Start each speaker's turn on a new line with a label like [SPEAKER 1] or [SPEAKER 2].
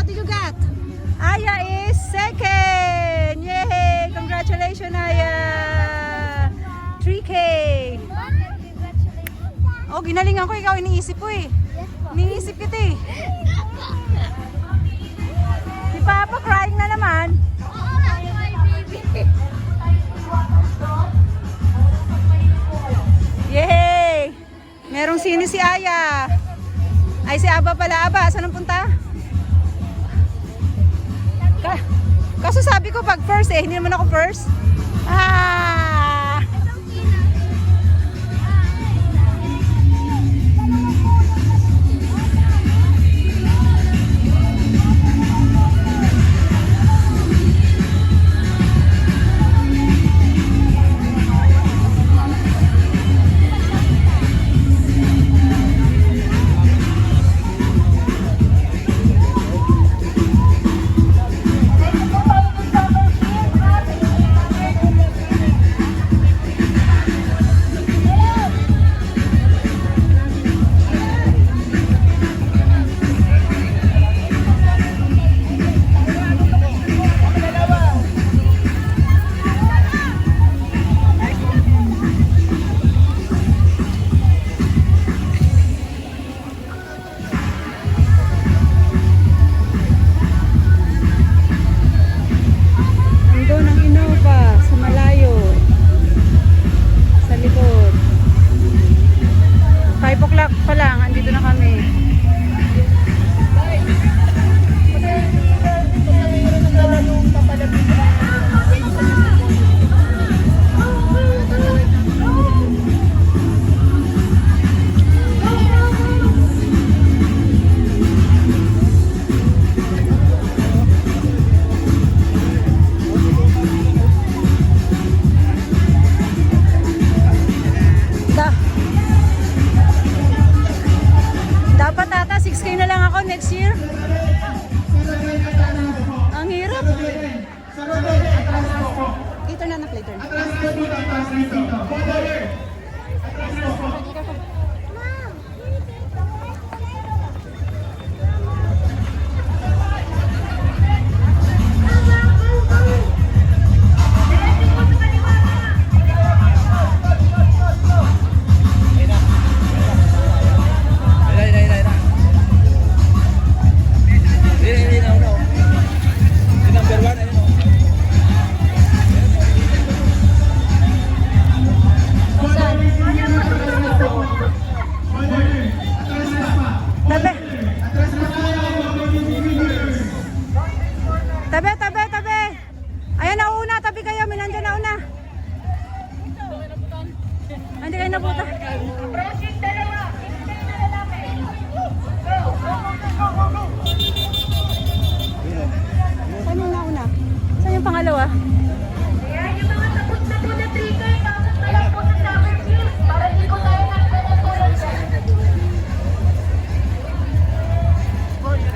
[SPEAKER 1] did you get?
[SPEAKER 2] Aya is second! Yay! Congratulations, Aya! 3K! Oh, ginalingan ko. Ikaw iniisip ko eh. Iniisip kita eh. Si Papa crying na naman. Yay! Merong sini si Aya. Ay, si Aba pala. Aba, saan ang punta? Kaso sabi ko pag first eh, hindi naman ako first. Ah! Dapat ata 6K na lang ako next year. Ang hirap. Later na anak, later. Tabi. Ayan na una, tabi kayo. May nandyan na una. Hindi kayo nabuta. Saan yung nauna? Saan yung pangalawa?